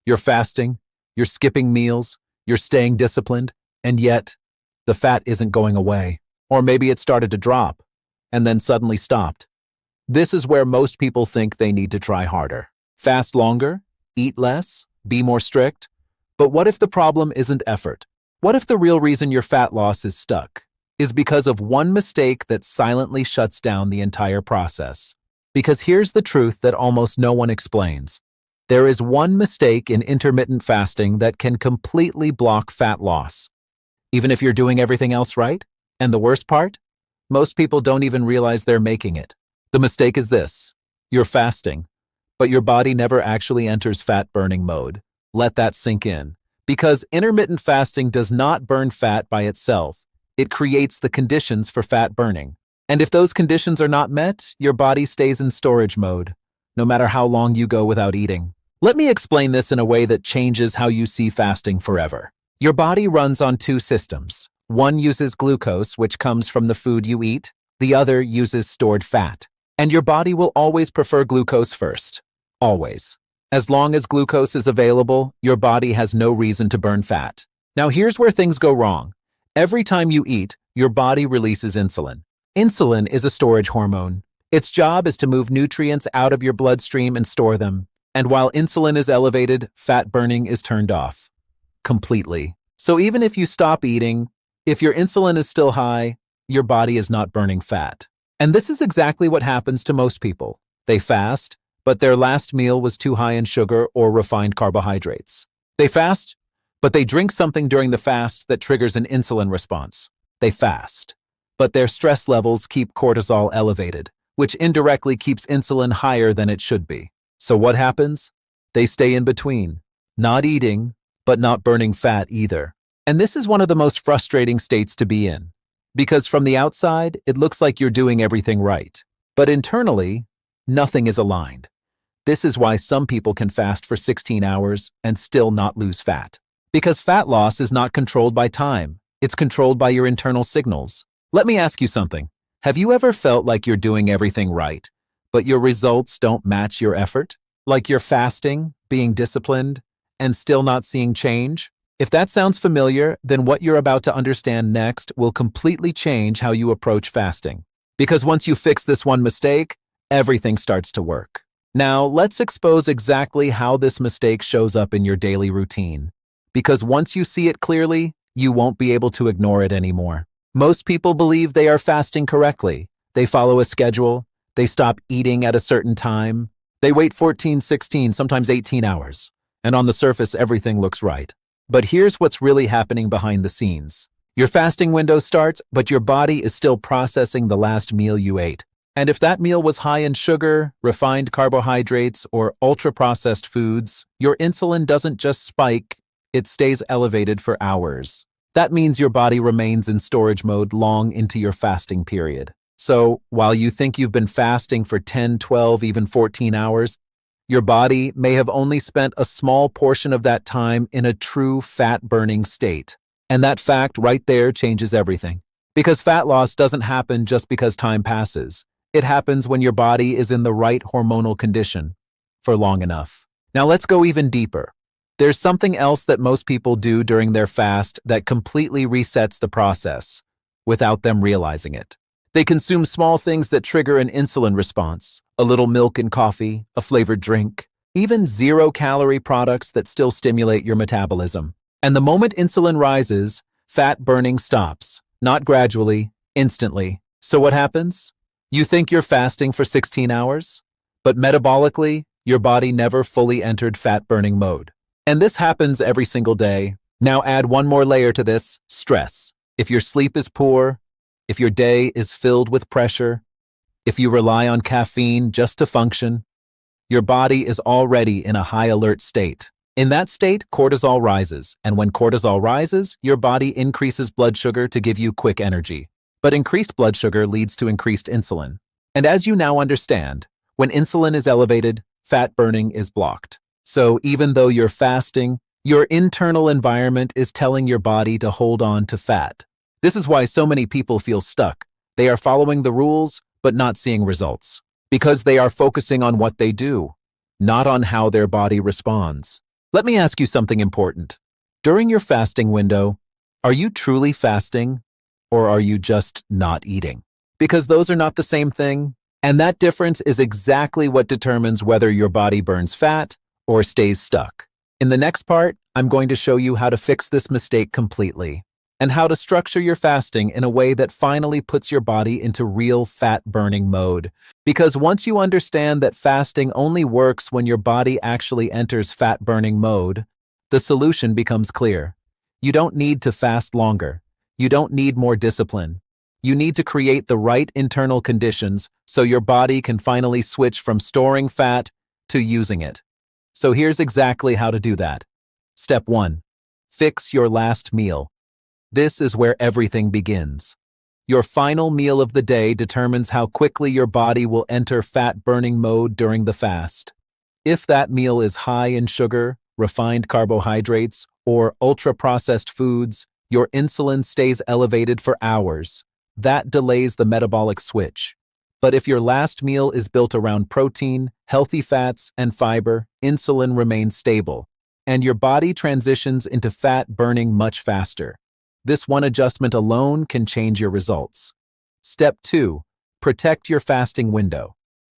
You're fasting, you're skipping meals, you're staying disciplined, and yet the fat isn't going away. Or maybe it started to drop and then suddenly stopped. This is where most people think they need to try harder. Fast longer, eat less, be more strict. But what if the problem isn't effort? What if the real reason your fat loss is stuck is because of one mistake that silently shuts down the entire process? Because here's the truth that almost no one explains. There is one mistake in intermittent fasting that can completely block fat loss, even if you're doing everything else right. And the worst part? Most people don't even realize they're making it. The mistake is this: you're fasting, but your body never actually enters fat-burning mode. Let that sink in. Because intermittent fasting does not burn fat by itself. It creates the conditions for fat burning. And if those conditions are not met, your body stays in storage mode, no matter how long you go without eating. Let me explain this in a way that changes how you see fasting forever. Your body runs on two systems. One uses glucose, which comes from the food you eat. The other uses stored fat. And your body will always prefer glucose first. Always. As long as glucose is available, your body has no reason to burn fat. Now here's where things go wrong. Every time you eat, your body releases insulin. Insulin is a storage hormone. Its job is to move nutrients out of your bloodstream and store them. And while insulin is elevated, fat burning is turned off. Completely. So even if you stop eating, if your insulin is still high, your body is not burning fat. And this is exactly what happens to most people. They fast, but their last meal was too high in sugar or refined carbohydrates. They fast, but they drink something during the fast that triggers an insulin response. They fast, but their stress levels keep cortisol elevated, which indirectly keeps insulin higher than it should be. So what happens? They stay in between, not eating, but not burning fat either. And this is one of the most frustrating states to be in, because from the outside, it looks like you're doing everything right. But internally, nothing is aligned. This is why some people can fast for 16 hours and still not lose fat. Because fat loss is not controlled by time. It's controlled by your internal signals. Let me ask you something. Have you ever felt like you're doing everything right, but your results don't match your effort? Like you're fasting, being disciplined, and still not seeing change? If that sounds familiar, then what you're about to understand next will completely change how you approach fasting. Because once you fix this one mistake, everything starts to work. Now, let's expose exactly how this mistake shows up in your daily routine. Because once you see it clearly, you won't be able to ignore it anymore. Most people believe they are fasting correctly. They follow a schedule. They stop eating at a certain time. They wait 14, 16, sometimes 18 hours. And on the surface, everything looks right. But here's what's really happening behind the scenes. Your fasting window starts, but your body is still processing the last meal you ate. And if that meal was high in sugar, refined carbohydrates, or ultra-processed foods, your insulin doesn't just spike, it stays elevated for hours. That means your body remains in storage mode long into your fasting period. So, while you think you've been fasting for 10, 12, even 14 hours, your body may have only spent a small portion of that time in a true fat-burning state. And that fact right there changes everything. Because fat loss doesn't happen just because time passes. It happens when your body is in the right hormonal condition for long enough. Now let's go even deeper. There's something else that most people do during their fast that completely resets the process without them realizing it. They consume small things that trigger an insulin response, a little milk and coffee, a flavored drink, even zero-calorie products that still stimulate your metabolism. And the moment insulin rises, fat burning stops, not gradually, instantly. So what happens? You think you're fasting for 16 hours, but metabolically, your body never fully entered fat-burning mode. And this happens every single day. Now add one more layer to this: stress. If your sleep is poor, if your day is filled with pressure, if you rely on caffeine just to function, your body is already in a high-alert state. In that state, cortisol rises, and when cortisol rises, your body increases blood sugar to give you quick energy. But increased blood sugar leads to increased insulin. And as you now understand, when insulin is elevated, fat burning is blocked. So even though you're fasting, your internal environment is telling your body to hold on to fat. This is why so many people feel stuck. They are following the rules, but not seeing results. Because they are focusing on what they do, not on how their body responds. Let me ask you something important. During your fasting window, are you truly fasting or are you just not eating? Because those are not the same thing, and that difference is exactly what determines whether your body burns fat or stays stuck. In the next part, I'm going to show you how to fix this mistake completely and how to structure your fasting in a way that finally puts your body into real fat-burning mode. Because once you understand that fasting only works when your body actually enters fat-burning mode, the solution becomes clear. You don't need to fast longer. You don't need more discipline. You need to create the right internal conditions so your body can finally switch from storing fat to using it. So here's exactly how to do that. Step 1. Fix your last meal. This is where everything begins. Your final meal of the day determines how quickly your body will enter fat-burning mode during the fast. If that meal is high in sugar, refined carbohydrates, or ultra-processed foods, your insulin stays elevated for hours. That delays the metabolic switch. But if your last meal is built around protein, healthy fats, and fiber, insulin remains stable, and your body transitions into fat burning much faster. This one adjustment alone can change your results. Step 2. Protect your fasting window.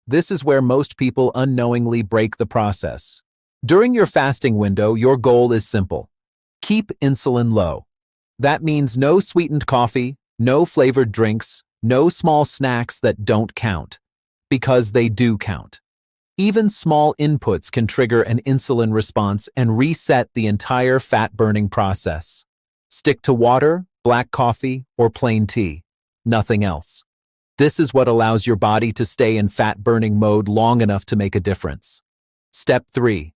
This is where most people unknowingly break the process. During your fasting window, your goal is simple. Keep insulin low. That means no sweetened coffee, no flavored drinks, no small snacks that don't count. Because they do count. Even small inputs can trigger an insulin response and reset the entire fat-burning process. Stick to water, black coffee, or plain tea. Nothing else. This is what allows your body to stay in fat-burning mode long enough to make a difference. Step 3.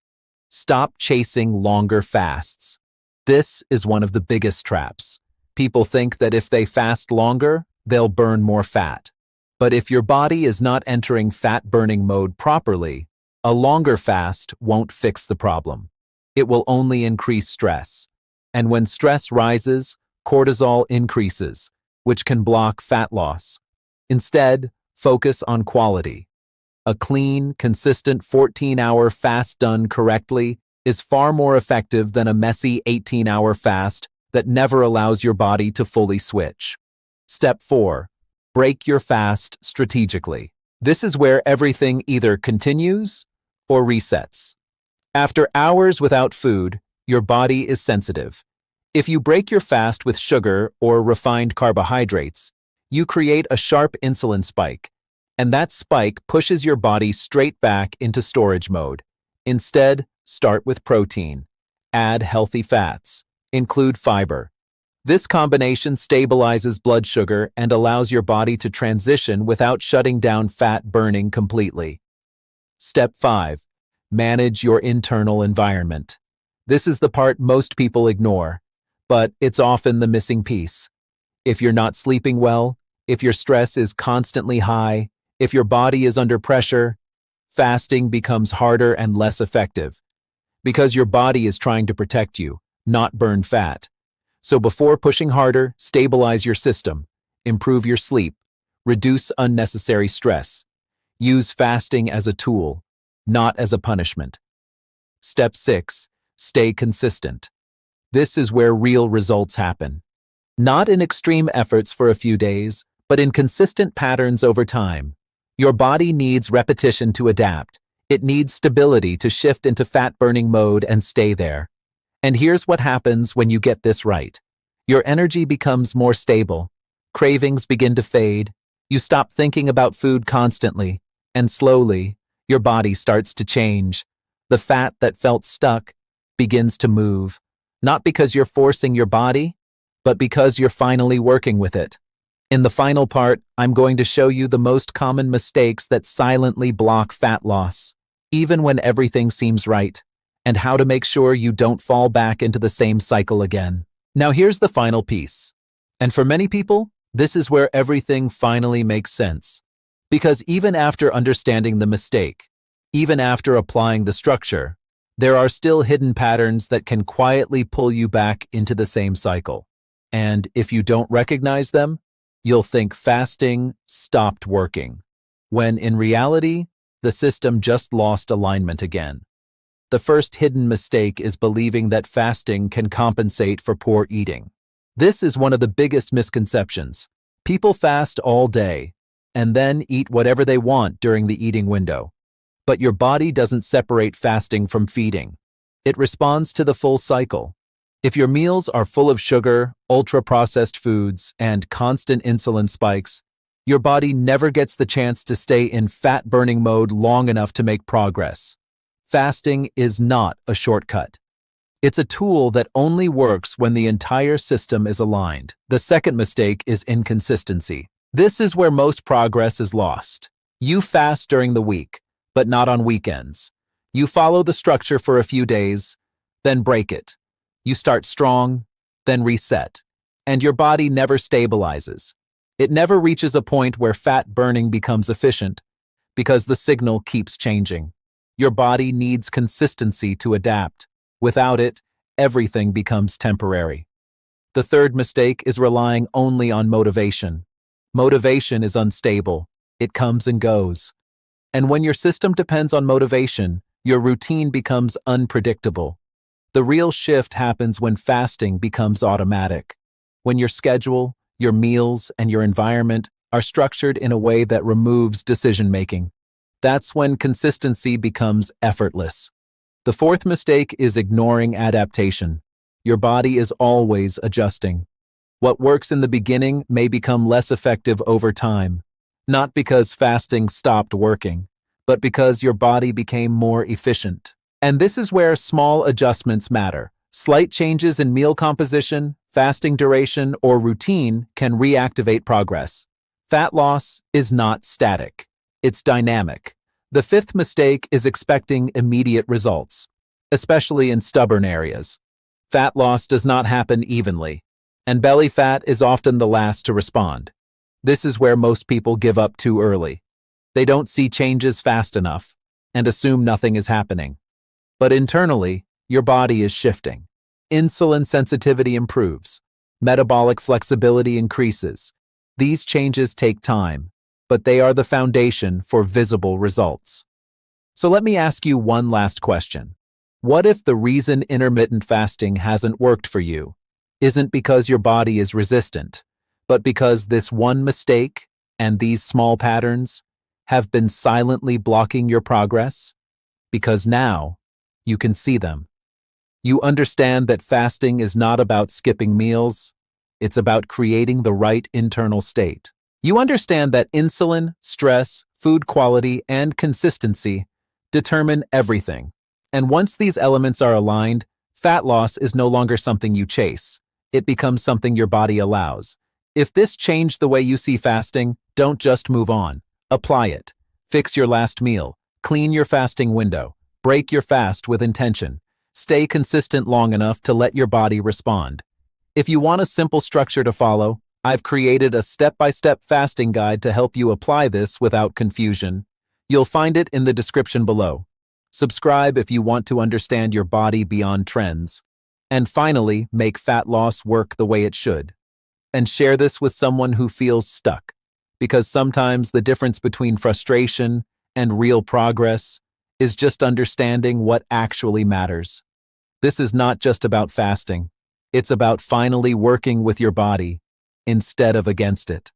Stop chasing longer fasts. This is one of the biggest traps. People think that if they fast longer, they'll burn more fat. But if your body is not entering fat-burning mode properly, a longer fast won't fix the problem. It will only increase stress. And when stress rises, cortisol increases, which can block fat loss. Instead, focus on quality. A clean, consistent 14-hour fast done correctly is far more effective than a messy 18-hour fast that never allows your body to fully switch. Step 4. Break your fast strategically. This is where everything either continues or resets. After hours without food, your body is sensitive. If you break your fast with sugar or refined carbohydrates, you create a sharp insulin spike, and that spike pushes your body straight back into storage mode. Instead, start with protein. Add healthy fats. Include fiber. This combination stabilizes blood sugar and allows your body to transition without shutting down fat burning completely. Step 5. Manage your internal environment. This is the part most people ignore, but it's often the missing piece. If you're not sleeping well, if your stress is constantly high, if your body is under pressure, fasting becomes harder and less effective. Because your body is trying to protect you, not burn fat. So before pushing harder, stabilize your system, improve your sleep, reduce unnecessary stress. Use fasting as a tool, not as a punishment. Step 6. Stay consistent. This is where real results happen. Not in extreme efforts for a few days, but in consistent patterns over time. Your body needs repetition to adapt. It needs stability to shift into fat-burning mode and stay there. And here's what happens when you get this right. Your energy becomes more stable. Cravings begin to fade. You stop thinking about food constantly. And slowly, your body starts to change. The fat that felt stuck begins to move. Not because you're forcing your body, but because you're finally working with it. In the final part, I'm going to show you the most common mistakes that silently block fat loss, even when everything seems right, and how to make sure you don't fall back into the same cycle again. Now here's the final piece. And for many people, this is where everything finally makes sense. Because even after understanding the mistake, even after applying the structure, there are still hidden patterns that can quietly pull you back into the same cycle. And if you don't recognize them, you'll think fasting stopped working, when in reality, the system just lost alignment again. The first hidden mistake is believing that fasting can compensate for poor eating. This is one of the biggest misconceptions. People fast all day and then eat whatever they want during the eating window. But your body doesn't separate fasting from feeding. It responds to the full cycle. If your meals are full of sugar, ultra-processed foods, and constant insulin spikes, your body never gets the chance to stay in fat-burning mode long enough to make progress. Fasting is not a shortcut. It's a tool that only works when the entire system is aligned. The second mistake is inconsistency. This is where most progress is lost. You fast during the week, but not on weekends. You follow the structure for a few days, then break it. You start strong, then reset, and your body never stabilizes. It never reaches a point where fat burning becomes efficient because the signal keeps changing. Your body needs consistency to adapt. Without it, everything becomes temporary. The third mistake is relying only on motivation. Motivation is unstable. It comes and goes. And when your system depends on motivation, your routine becomes unpredictable. The real shift happens when fasting becomes automatic. When your schedule, your meals, and your environment are structured in a way that removes decision-making. That's when consistency becomes effortless. The fourth mistake is ignoring adaptation. Your body is always adjusting. What works in the beginning may become less effective over time, not because fasting stopped working, but because your body became more efficient. And this is where small adjustments matter. Slight changes in meal composition, fasting duration, or routine can reactivate progress. Fat loss is not static. It's dynamic. The fifth mistake is expecting immediate results, especially in stubborn areas. Fat loss does not happen evenly, and belly fat is often the last to respond. This is where most people give up too early. They don't see changes fast enough and assume nothing is happening. But internally, your body is shifting. Insulin sensitivity improves. Metabolic flexibility increases. These changes take time, but they are the foundation for visible results. So let me ask you one last question. What if the reason intermittent fasting hasn't worked for you isn't because your body is resistant, but because this one mistake and these small patterns have been silently blocking your progress? Because now, you can see them. You understand that fasting is not about skipping meals, it's about creating the right internal state. You understand that insulin, stress, food quality, and consistency determine everything. And once these elements are aligned, fat loss is no longer something you chase. It becomes something your body allows. If this changed the way you see fasting, don't just move on. Apply it. Fix your last meal. Clean your fasting window. Break your fast with intention. Stay consistent long enough to let your body respond. If you want a simple structure to follow, I've created a step-by-step fasting guide to help you apply this without confusion. You'll find it in the description below. Subscribe if you want to understand your body beyond trends. And finally, make fat loss work the way it should. And share this with someone who feels stuck, because sometimes the difference between frustration and real progress is just understanding what actually matters. This is not just about fasting. It's about finally working with your body instead of against it.